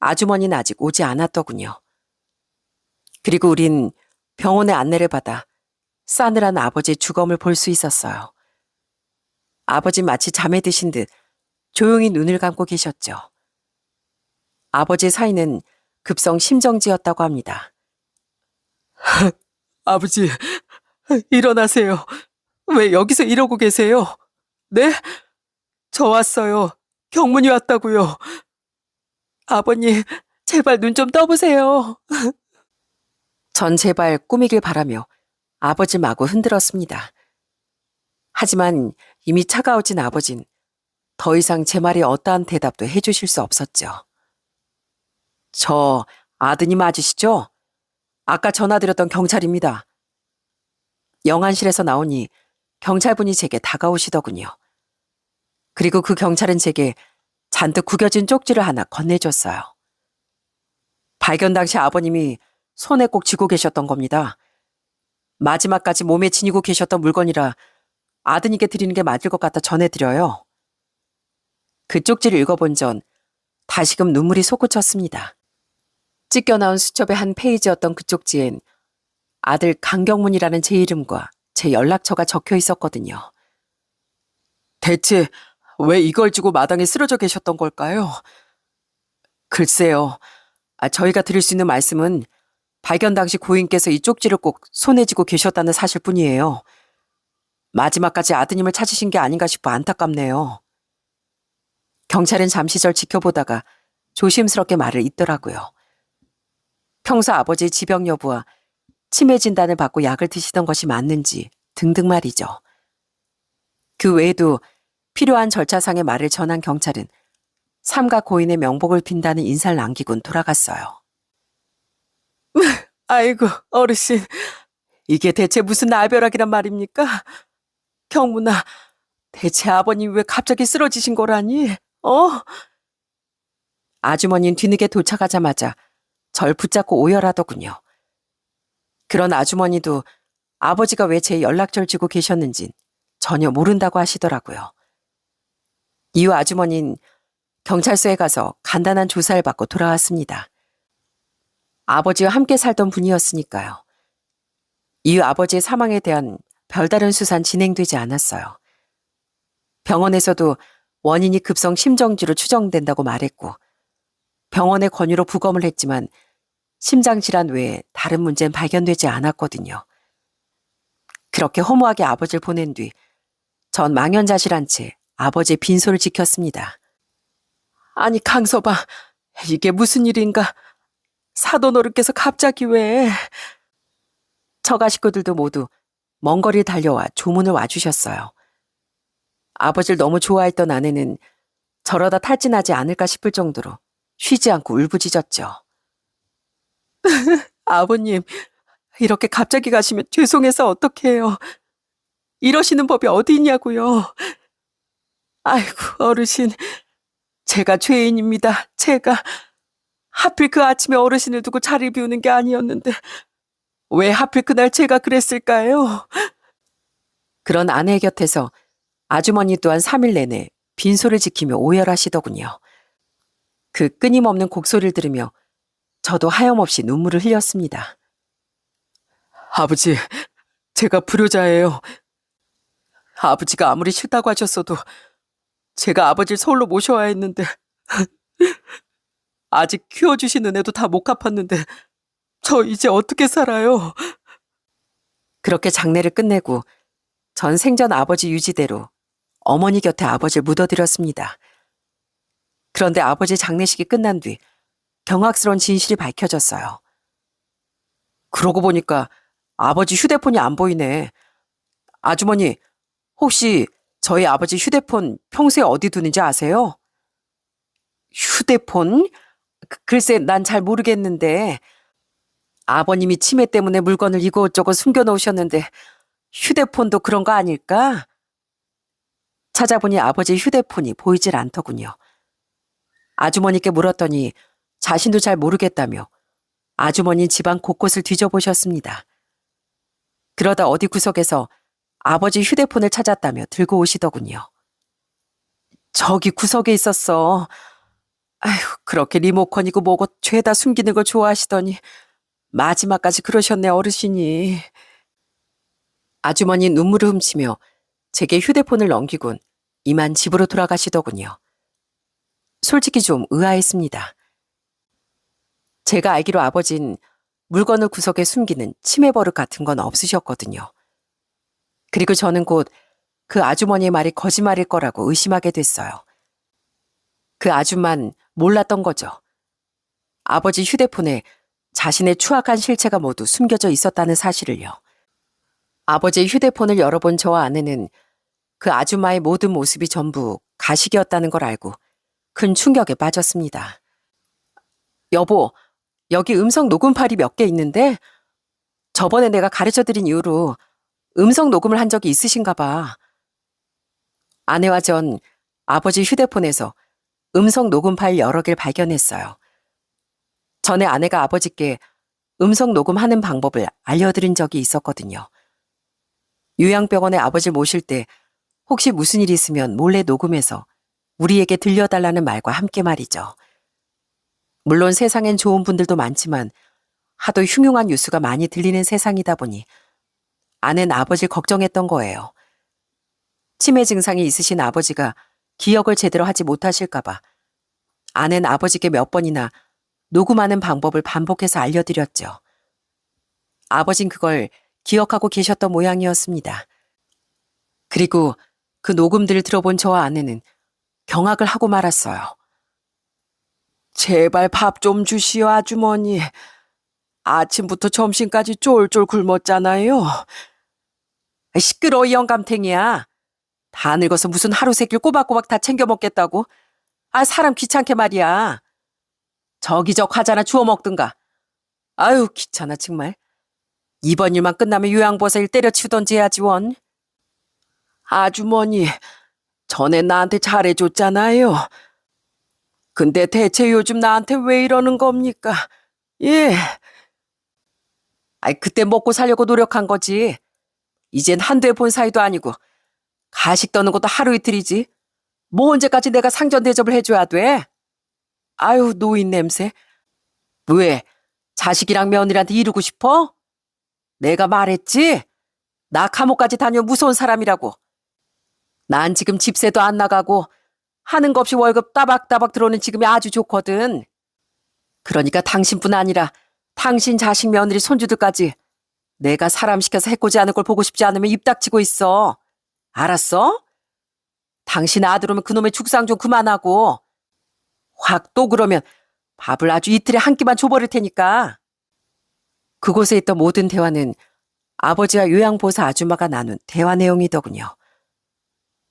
아주머니는 아직 오지 않았더군요. 그리고 우린 병원의 안내를 받아 싸늘한 아버지의 주검을 볼 수 있었어요. 아버지 마치 잠에 드신 듯 조용히 눈을 감고 계셨죠. 아버지의 사인은 급성 심정지였다고 합니다. 아버지, 일어나세요. 왜 여기서 이러고 계세요? 네? 저 왔어요. 경문이 왔다고요. 아버님, 제발 눈 좀 떠보세요. 전 제발 꾸미길 바라며 아버지 마구 흔들었습니다. 하지만 이미 차가워진 아버진 더 이상 제 말에 어떠한 대답도 해주실 수 없었죠. 저 아드님 맞으시죠? 아까 전화드렸던 경찰입니다. 영안실에서 나오니 경찰분이 제게 다가오시더군요. 그리고 그 경찰은 제게 잔뜩 구겨진 쪽지를 하나 건네줬어요. 발견 당시 아버님이 손에 꼭 쥐고 계셨던 겁니다. 마지막까지 몸에 지니고 계셨던 물건이라 아드님께 드리는 게 맞을 것 같아 전해드려요. 그 쪽지를 읽어본 전 다시금 눈물이 솟구쳤습니다. 찢겨나온 수첩의 한 페이지였던 그 쪽지엔 아들 강경문이라는 제 이름과 제 연락처가 적혀 있었거든요. 대체 왜 이걸 쥐고 마당에 쓰러져 계셨던 걸까요? 글쎄요. 저희가 드릴 수 있는 말씀은 발견 당시 고인께서 이 쪽지를 꼭 손에 쥐고 계셨다는 사실뿐이에요. 마지막까지 아드님을 찾으신 게 아닌가 싶어 안타깝네요. 경찰은 잠시 절 지켜보다가 조심스럽게 말을 잇더라고요. 평소 아버지의 지병 여부와 치매 진단을 받고 약을 드시던 것이 맞는지 등등 말이죠. 그 외에도 필요한 절차상의 말을 전한 경찰은 삼가 고인의 명복을 빈다는 인사를 남기곤 돌아갔어요. 아이고, 어르신. 이게 대체 무슨 나별악이란 말입니까? 경문아, 대체 아버님 왜 갑자기 쓰러지신 거라니? 아주머니는 뒤늦게 도착하자마자 절 붙잡고 오열하더군요. 그런 아주머니도 아버지가 왜 제 연락처를 쥐고 계셨는진 전혀 모른다고 하시더라고요. 이후 아주머니는 경찰서에 가서 간단한 조사를 받고 돌아왔습니다. 아버지와 함께 살던 분이었으니까요. 이후 아버지의 사망에 대한 별다른 수사는 진행되지 않았어요. 병원에서도 원인이 급성 심정지로 추정된다고 말했고 병원의 권유로 부검을 했지만 심장질환 외에 다른 문제는 발견되지 않았거든요. 그렇게 허무하게 아버지를 보낸 뒤 전 망연자실한 채 아버지의 빈소를 지켰습니다. 아니 강서방, 이게 무슨 일인가? 사돈 어른께서 갑자기 왜? 처가 식구들도 모두 먼 거리를 달려와 조문을 와주셨어요. 아버지를 너무 좋아했던 아내는 저러다 탈진하지 않을까 싶을 정도로 쉬지 않고 울부짖었죠. 아버님, 이렇게 갑자기 가시면 죄송해서 어떡해요. 이러시는 법이 어디 있냐고요. 아이고, 어르신. 제가 죄인입니다. 제가. 하필 그 아침에 어르신을 두고 자리를 비우는 게 아니었는데 왜 하필 그날 제가 그랬을까요? 그런 아내 곁에서 아주머니 또한 3일 내내 빈소를 지키며 오열하시더군요. 그 끊임없는 곡소리를 들으며 저도 하염없이 눈물을 흘렸습니다. 아버지, 제가 불효자예요. 아버지가 아무리 싫다고 하셨어도 제가 아버지를 서울로 모셔와야 했는데 아직 키워주신 은혜도 다 못 갚았는데 저 이제 어떻게 살아요? 그렇게 장례를 끝내고 전 생전 아버지 유지대로 어머니 곁에 아버지를 묻어드렸습니다. 그런데 아버지 장례식이 끝난 뒤 경악스러운 진실이 밝혀졌어요. 그러고 보니까 아버지 휴대폰이 안 보이네. 아주머니, 혹시 저희 아버지 휴대폰 평소에 어디 두는지 아세요? 휴대폰? 글쎄 난 잘 모르겠는데 아버님이 치매 때문에 물건을 이곳저곳 숨겨놓으셨는데 휴대폰도 그런 거 아닐까? 찾아보니 아버지 휴대폰이 보이질 않더군요. 아주머니께 물었더니 자신도 잘 모르겠다며 아주머니 집안 곳곳을 뒤져보셨습니다. 그러다 어디 구석에서 아버지 휴대폰을 찾았다며 들고 오시더군요. 저기 구석에 있었어. 아휴, 그렇게 리모컨이고 뭐고 죄다 숨기는 걸 좋아하시더니 마지막까지 그러셨네, 어르신이. 아주머니 눈물을 훔치며 제게 휴대폰을 넘기곤 이만 집으로 돌아가시더군요. 솔직히 좀 의아했습니다. 제가 알기로 아버진 물건을 구석에 숨기는 치매 버릇 같은 건 없으셨거든요. 그리고 저는 곧 그 아주머니의 말이 거짓말일 거라고 의심하게 됐어요. 그 아줌만 몰랐던 거죠. 아버지 휴대폰에 자신의 추악한 실체가 모두 숨겨져 있었다는 사실을요. 아버지의 휴대폰을 열어본 저와 아내는 그 아줌마의 모든 모습이 전부 가식이었다는 걸 알고 큰 충격에 빠졌습니다. 여보, 여기 음성 녹음판이 몇 개 있는데 저번에 내가 가르쳐드린 이후로 음성 녹음을 한 적이 있으신가 봐. 아내와 전 아버지 휴대폰에서 음성 녹음 파일 여러 개를 발견했어요. 전에 아내가 아버지께 음성 녹음하는 방법을 알려드린 적이 있었거든요. 요양병원에 아버지를 모실 때 혹시 무슨 일이 있으면 몰래 녹음해서 우리에게 들려달라는 말과 함께 말이죠. 물론 세상엔 좋은 분들도 많지만 하도 흉흉한 뉴스가 많이 들리는 세상이다 보니 아내는 아버지를 걱정했던 거예요. 치매 증상이 있으신 아버지가 기억을 제대로 하지 못하실까봐 아내는 아버지께 몇 번이나 녹음하는 방법을 반복해서 알려드렸죠. 아버진 그걸 기억하고 계셨던 모양이었습니다. 그리고 그 녹음들을 들어본 저와 아내는 경악을 하고 말았어요. 제발 밥 좀 주시오, 아주머니. 아침부터 점심까지 쫄쫄 굶었잖아요. 시끄러워, 이 영감탱이야. 다 늙어서 무슨 하루 세 끼를 꼬박꼬박 다 챙겨 먹겠다고? 사람 귀찮게 말이야. 저기 저 과자나 주워 먹든가. 아유, 귀찮아 정말. 이번 일만 끝나면 요양보살 때려치우던지 해야지 원. 아주머니, 전에 나한테 잘해줬잖아요. 근데 대체 요즘 나한테 왜 이러는 겁니까? 예. 그때 먹고 살려고 노력한 거지. 이젠 한두 해 본 사이도 아니고 가식 떠는 것도 하루 이틀이지. 뭐 언제까지 내가 상전 대접을 해줘야 돼? 아유, 노인 냄새. 왜? 자식이랑 며느리한테 이루고 싶어? 내가 말했지? 나 감옥까지 다녀 무서운 사람이라고. 난 지금 집세도 안 나가고 하는 거 없이 월급 따박따박 들어오는 지금이 아주 좋거든. 그러니까 당신뿐 아니라 당신 자식 며느리 손주들까지 내가 사람 시켜서 해코지 하는 걸 보고 싶지 않으면 입 닥치고 있어. 알았어? 당신 아들 오면 그놈의 죽상 좀 그만하고 확 또 그러면 밥을 아주 이틀에 한 끼만 줘버릴 테니까. 그곳에 있던 모든 대화는 아버지와 요양보호사 아줌마가 나눈 대화 내용이더군요.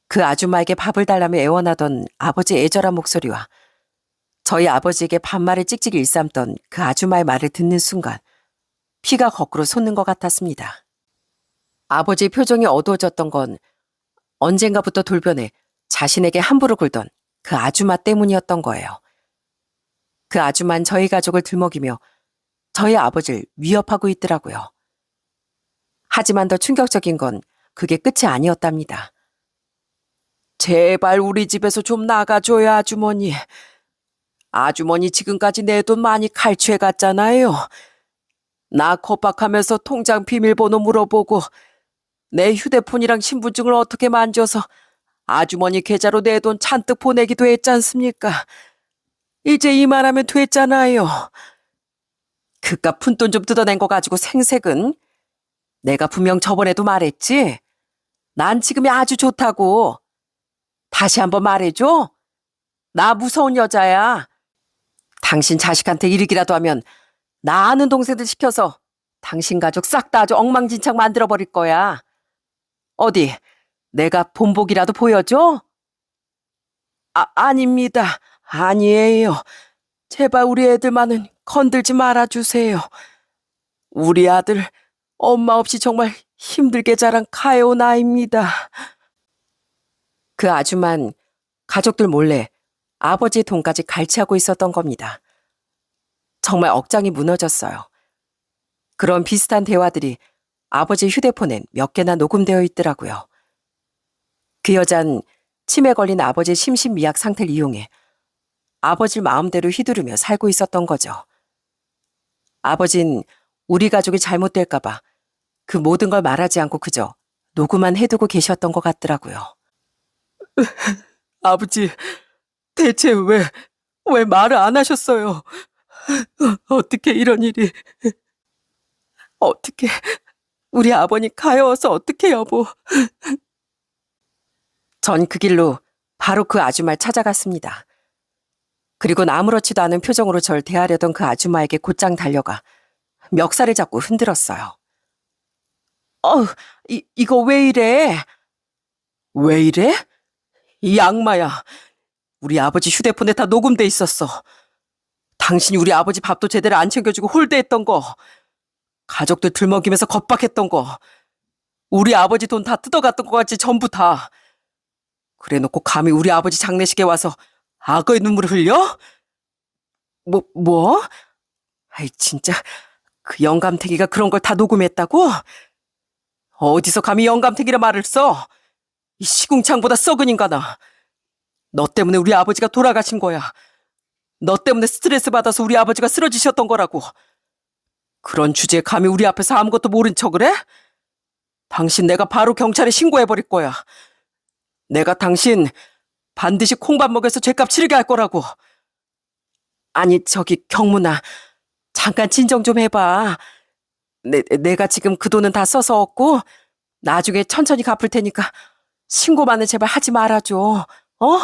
그 아줌마에게 밥을 달라며 애원하던 아버지의 애절한 목소리와 저희 아버지에게 반말을 찍찍이 일삼던 그 아줌마의 말을 듣는 순간 피가 거꾸로 솟는 것 같았습니다. 아버지의 표정이 어두워졌던 건 언젠가부터 돌변해 자신에게 함부로 굴던 그 아줌마 때문이었던 거예요. 그 아줌마는 저희 가족을 들먹이며 저희 아버지를 위협하고 있더라고요. 하지만 더 충격적인 건 그게 끝이 아니었답니다. 제발 우리 집에서 좀 나가줘요, 아주머니. 아주머니 지금까지 내 돈 많이 칼취해갔잖아요. 나 겁박하면서 통장 비밀번호 물어보고 내 휴대폰이랑 신분증을 어떻게 만져서 아주머니 계좌로 내 돈 잔뜩 보내기도 했지 않습니까? 이제 이만하면 됐잖아요. 그깟 푼돈 좀 뜯어낸 거 가지고 생색은? 내가 분명 저번에도 말했지? 난 지금이 아주 좋다고. 다시 한번 말해줘. 나 무서운 여자야. 당신 자식한테 이르기라도 하면 나 아는 동생들 시켜서 당신 가족 싹 다 아주 엉망진창 만들어버릴 거야. 어디 내가 본보기라도 보여줘? 아닙니다. 아니에요. 제발 우리 애들만은 건들지 말아주세요. 우리 아들 엄마 없이 정말 힘들게 자란 가여운 아이입니다. 그 아줌만 가족들 몰래 아버지의 돈까지 갈취하고 있었던 겁니다. 정말 억장이 무너졌어요. 그런 비슷한 대화들이 아버지 휴대폰엔 몇 개나 녹음되어 있더라고요. 그 여잔 치매 걸린 아버지의 심신미약 상태를 이용해 아버지를 마음대로 휘두르며 살고 있었던 거죠. 아버진 우리 가족이 잘못될까봐 그 모든 걸 말하지 않고 그저 녹음만 해두고 계셨던 것 같더라고요. 아버지, 대체 왜 말을 안 하셨어요? 어떻게 이런 일이... 어떻게... 우리 아버님 가여워서 어떻게 여보... 전 그 길로 바로 그 아줌마를 찾아갔습니다. 그리곤 아무렇지도 않은 표정으로 절 대하려던 그 아줌마에게 곧장 달려가 멱살을 잡고 흔들었어요. 이거 왜 이래? 왜 이래? 이 악마야. 우리 아버지 휴대폰에 다 녹음돼 있었어. 당신이 우리 아버지 밥도 제대로 안 챙겨주고 홀대했던 거, 가족들 들먹이면서 겁박했던 거, 우리 아버지 돈 다 뜯어갔던 거 같이 전부 다. 그래놓고 감히 우리 아버지 장례식에 와서 악어의 눈물을 흘려? 뭐? 아이, 진짜, 그 영감탱이가 그런 걸 다 녹음했다고? 어디서 감히 영감탱이라 말을 써? 이 시궁창보다 썩은 인간아. 너 때문에 우리 아버지가 돌아가신 거야. 너 때문에 스트레스 받아서 우리 아버지가 쓰러지셨던 거라고. 그런 주제에 감히 우리 앞에서 아무것도 모른 척을 해? 당신 내가 바로 경찰에 신고해버릴 거야. 내가 당신 반드시 콩밥 먹여서 죗값 치르게 할 거라고. 아니, 저기 경문아, 잠깐 진정 좀 해봐. 내가 지금 그 돈은 다 써서 얻고 나중에 천천히 갚을 테니까 신고만은 제발 하지 말아줘. 어?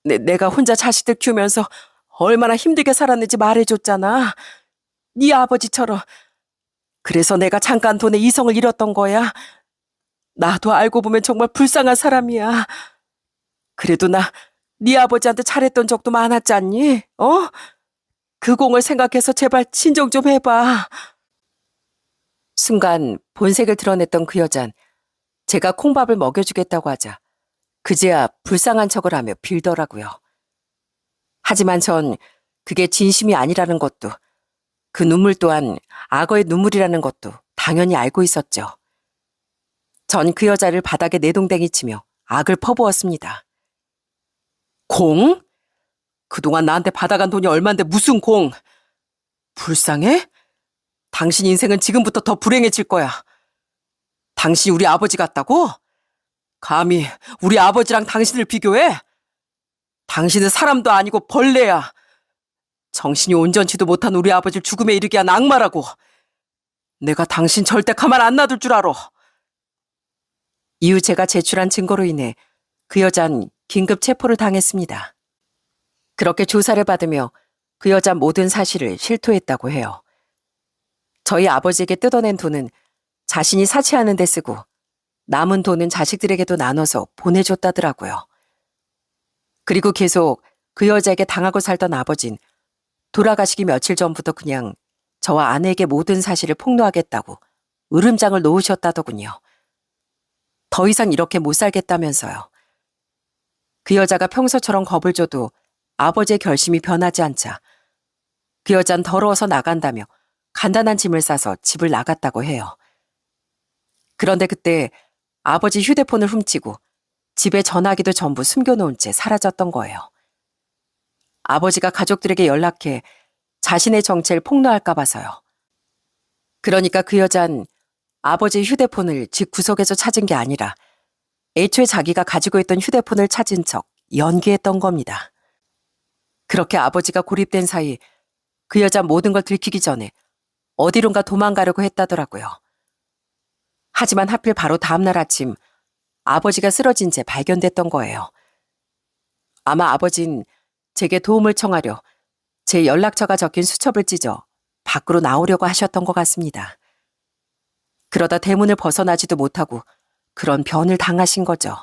내가 혼자 자식들 키우면서 얼마나 힘들게 살았는지 말해줬잖아. 네 아버지처럼. 그래서 내가 잠깐 돈에 이성을 잃었던 거야. 나도 알고 보면 정말 불쌍한 사람이야. 그래도 나 네 아버지한테 잘했던 적도 많았지 않니? 그 공을 생각해서 제발 진정 좀 해봐. 순간 본색을 드러냈던 그 여잔 제가 콩밥을 먹여주겠다고 하자 그제야 불쌍한 척을 하며 빌더라고요. 하지만 전 그게 진심이 아니라는 것도 그 눈물 또한 악어의 눈물이라는 것도 당연히 알고 있었죠. 전 그 여자를 바닥에 내동댕이 치며 악을 퍼부었습니다. 공? 그동안 나한테 받아간 돈이 얼만데 무슨 공? 불쌍해? 당신 인생은 지금부터 더 불행해질 거야. 당신이 우리 아버지 같다고? 감히 우리 아버지랑 당신을 비교해? 당신은 사람도 아니고 벌레야. 정신이 온전치도 못한 우리 아버지를 죽음에 이르게 한 악마라고. 내가 당신 절대 가만 안 놔둘 줄 알아. 이후 제가 제출한 증거로 인해 그 여잔 긴급 체포를 당했습니다. 그렇게 조사를 받으며 그 여자 모든 사실을 실토했다고 해요. 저희 아버지에게 뜯어낸 돈은 자신이 사치하는 데 쓰고 남은 돈은 자식들에게도 나눠서 보내줬다더라고요. 그리고 계속 그 여자에게 당하고 살던 아버진 돌아가시기 며칠 전부터 그냥 저와 아내에게 모든 사실을 폭로하겠다고 으름장을 놓으셨다더군요. 더 이상 이렇게 못 살겠다면서요. 그 여자가 평소처럼 겁을 줘도 아버지의 결심이 변하지 않자 그 여잔 더러워서 나간다며 간단한 짐을 싸서 집을 나갔다고 해요. 그런데 그때 아버지 휴대폰을 훔치고 집에 전화기도 전부 숨겨놓은 채 사라졌던 거예요. 아버지가 가족들에게 연락해 자신의 정체를 폭로할까 봐서요. 그러니까 그 여잔 아버지 휴대폰을 집 구석에서 찾은 게 아니라 애초에 자기가 가지고 있던 휴대폰을 찾은 척 연기했던 겁니다. 그렇게 아버지가 고립된 사이 그 여자 모든 걸 들키기 전에 어디론가 도망가려고 했다더라고요. 하지만 하필 바로 다음날 아침 아버지가 쓰러진 채 발견됐던 거예요. 아마 아버진 제게 도움을 청하려 제 연락처가 적힌 수첩을 찢어 밖으로 나오려고 하셨던 것 같습니다. 그러다 대문을 벗어나지도 못하고 그런 변을 당하신 거죠.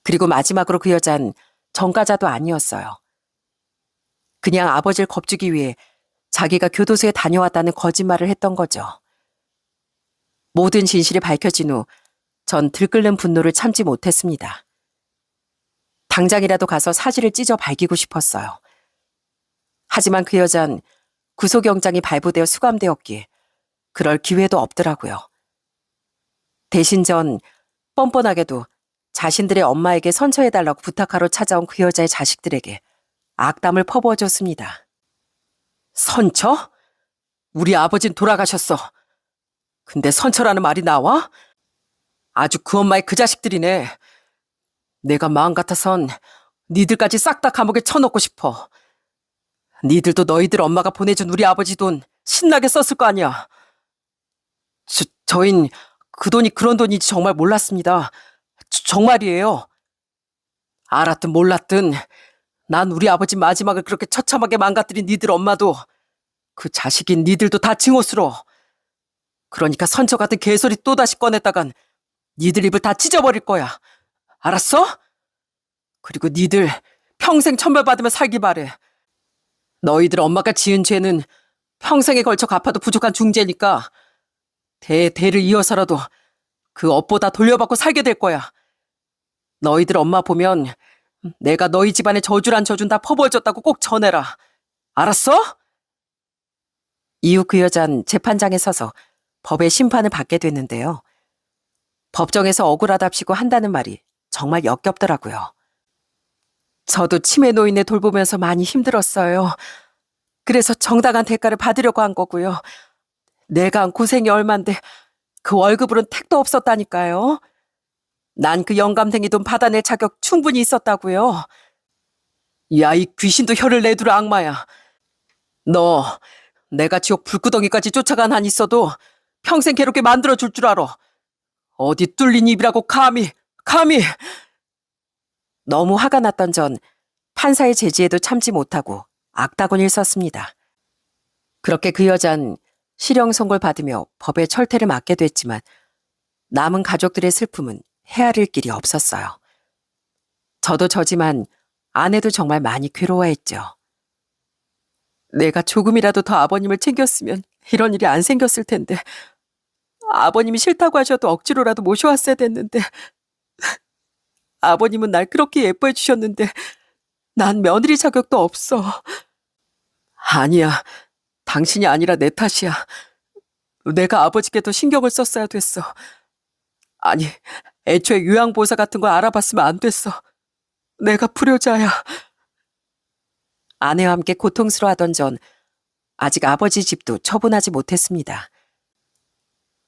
그리고 마지막으로 그 여잔 전과자도 아니었어요. 그냥 아버지를 겁주기 위해 자기가 교도소에 다녀왔다는 거짓말을 했던 거죠. 모든 진실이 밝혀진 후 전 들끓는 분노를 참지 못했습니다. 당장이라도 가서 사실을 찢어 밝히고 싶었어요. 하지만 그 여잔 구속영장이 발부되어 수감되었기에 그럴 기회도 없더라고요. 대신 전 뻔뻔하게도 자신들의 엄마에게 선처해달라고 부탁하러 찾아온 그 여자의 자식들에게 악담을 퍼부어줬습니다. 선처? 우리 아버진 돌아가셨어. 근데 선처라는 말이 나와? 아주 그 엄마의 그 자식들이네. 내가 마음 같아선 니들까지 싹 다 감옥에 쳐넣고 싶어. 니들도 너희들 엄마가 보내준 우리 아버지 돈 신나게 썼을 거 아니야. 저흰 그 돈이 그런 돈인지 정말 몰랐습니다. 정말이에요. 알았든 몰랐든 난 우리 아버지 마지막을 그렇게 처참하게 망가뜨린 니들 엄마도 그 자식인 니들도 다 징옷으로. 그러니까 선처 같은 개소리 또다시 꺼냈다간 니들 입을 다 찢어버릴 거야. 알았어? 그리고 니들 평생 천벌받으며 살기 바래. 너희들 엄마가 지은 죄는 평생에 걸쳐 갚아도 부족한 중죄니까 대대를 이어서라도 그 업보다 돌려받고 살게 될 거야. 너희들 엄마 보면 내가 너희 집안에 저주란 저주는 다 퍼부어졌다고 꼭 전해라. 알았어? 이후 그 여잔 재판장에 서서 법의 심판을 받게 됐는데요. 법정에서 억울하답시고 한다는 말이 정말 역겹더라고요. 저도 치매 노인네 돌보면서 많이 힘들었어요. 그래서 정당한 대가를 받으려고 한 거고요. 내가 한 고생이 얼만데 그 월급으론 택도 없었다니까요. 난 그 영감탱이 돈 받아낼 자격 충분히 있었다고요. 야, 이 귀신도 혀를 내두라 악마야. 너 내가 지옥 불구덩이까지 쫓아간 한 있어도 평생 괴롭게 만들어줄 줄 알아. 어디 뚫린 입이라고 감히. 너무 화가 났던 전 판사의 제지에도 참지 못하고 악다군을 썼습니다. 그렇게 그 여잔 실형 선고를 받으며 법의 철퇴를 맞게 됐지만 남은 가족들의 슬픔은 헤아릴 길이 없었어요. 저도 저지만 아내도 정말 많이 괴로워했죠. 내가 조금이라도 더 아버님을 챙겼으면 이런 일이 안 생겼을 텐데, 아버님이 싫다고 하셔도 억지로라도 모셔왔어야 됐는데, 아버님은 날 그렇게 예뻐해 주셨는데 난 며느리 자격도 없어. 아니야, 당신이 아니라 내 탓이야. 내가 아버지께 더 신경을 썼어야 됐어. 아니, 애초에 요양보호사 같은 걸 알아봤으면 안 됐어. 내가 불효자야. 아내와 함께 고통스러워하던 전 아직 아버지 집도 처분하지 못했습니다.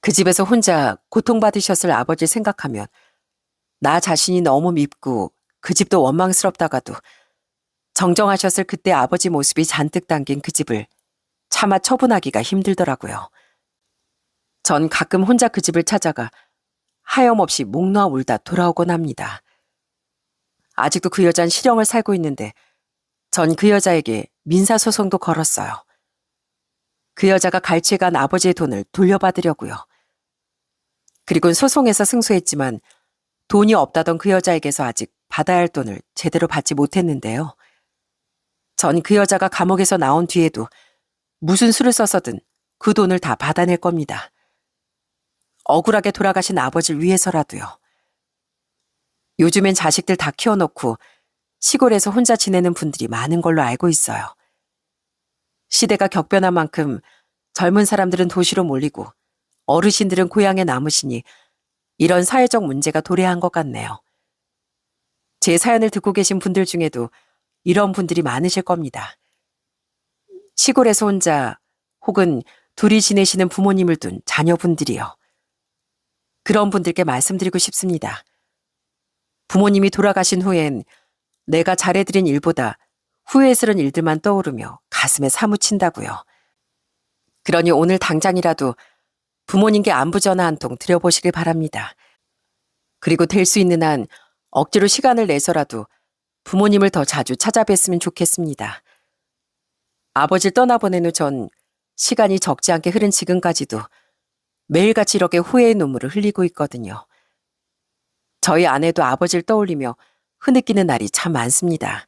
그 집에서 혼자 고통받으셨을 아버지를 생각하면 나 자신이 너무 밉고 그 집도 원망스럽다가도 정정하셨을 그때 아버지 모습이 잔뜩 담긴 그 집을 차마 처분하기가 힘들더라고요. 전 가끔 혼자 그 집을 찾아가 하염없이 목 놓아 울다 돌아오곤 합니다. 아직도 그 여자는 실형을 살고 있는데 전 그 여자에게 민사소송도 걸었어요. 그 여자가 갈취해간 아버지의 돈을 돌려받으려고요. 그리고 소송에서 승소했지만 돈이 없다던 그 여자에게서 아직 받아야 할 돈을 제대로 받지 못했는데요. 전 그 여자가 감옥에서 나온 뒤에도 무슨 수를 써서든 그 돈을 다 받아낼 겁니다. 억울하게 돌아가신 아버지를 위해서라도요. 요즘엔 자식들 다 키워놓고 시골에서 혼자 지내는 분들이 많은 걸로 알고 있어요. 시대가 격변한 만큼 젊은 사람들은 도시로 몰리고 어르신들은 고향에 남으시니 이런 사회적 문제가 도래한 것 같네요. 제 사연을 듣고 계신 분들 중에도 이런 분들이 많으실 겁니다. 시골에서 혼자 혹은 둘이 지내시는 부모님을 둔 자녀분들이요. 그런 분들께 말씀드리고 싶습니다. 부모님이 돌아가신 후엔 내가 잘해드린 일보다 후회스러운 일들만 떠오르며 가슴에 사무친다고요. 그러니 오늘 당장이라도 부모님께 안부 전화 한 통 드려보시길 바랍니다. 그리고 될 수 있는 한 억지로 시간을 내서라도 부모님을 더 자주 찾아뵀으면 좋겠습니다. 아버지를 떠나보낸 후 전 시간이 적지 않게 흐른 지금까지도 매일같이 이렇게 후회의 눈물을 흘리고 있거든요. 저희 아내도 아버지를 떠올리며 흐느끼는 날이 참 많습니다.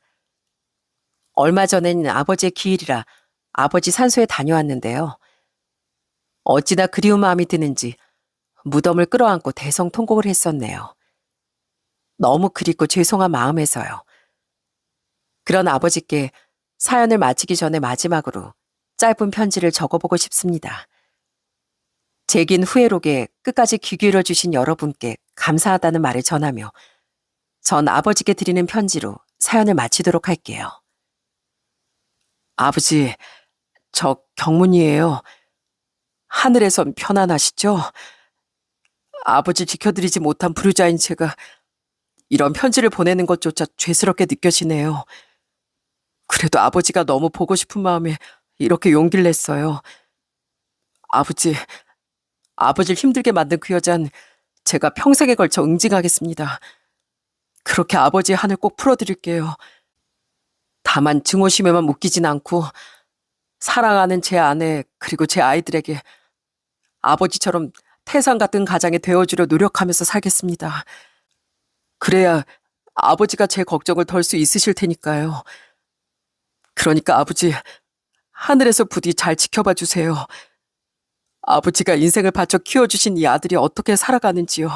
얼마 전엔 아버지의 기일이라 아버지 산소에 다녀왔는데요. 어찌나 그리운 마음이 드는지 무덤을 끌어안고 대성통곡을 했었네요. 너무 그립고 죄송한 마음에서요. 그런 아버지께 사연을 마치기 전에 마지막으로 짧은 편지를 적어보고 싶습니다. 제 긴 후회록에 끝까지 귀 기울여주신 여러분께 감사하다는 말을 전하며 전 아버지께 드리는 편지로 사연을 마치도록 할게요. 아버지, 저 경문이에요. 하늘에선 편안하시죠? 아버지 지켜드리지 못한 불효자인 제가 이런 편지를 보내는 것조차 죄스럽게 느껴지네요. 그래도 아버지가 너무 보고 싶은 마음에 이렇게 용기를 냈어요. 아버지를 힘들게 만든 그 여잔 제가 평생에 걸쳐 응징하겠습니다. 그렇게 아버지의 한을 꼭 풀어드릴게요. 다만 증오심에만 묶이진 않고 사랑하는 제 아내 그리고 제 아이들에게 아버지처럼 태산 같은 가장이 되어주려 노력하면서 살겠습니다. 그래야 아버지가 제 걱정을 덜 수 있으실 테니까요. 그러니까 아버지, 하늘에서 부디 잘 지켜봐 주세요. 아버지가 인생을 바쳐 키워주신 이 아들이 어떻게 살아가는지요.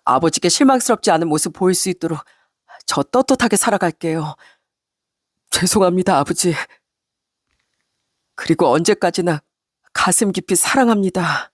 아버지께 실망스럽지 않은 모습 보일 수 있도록 저 떳떳하게 살아갈게요. 죄송합니다, 아버지. 그리고 언제까지나 가슴 깊이 사랑합니다.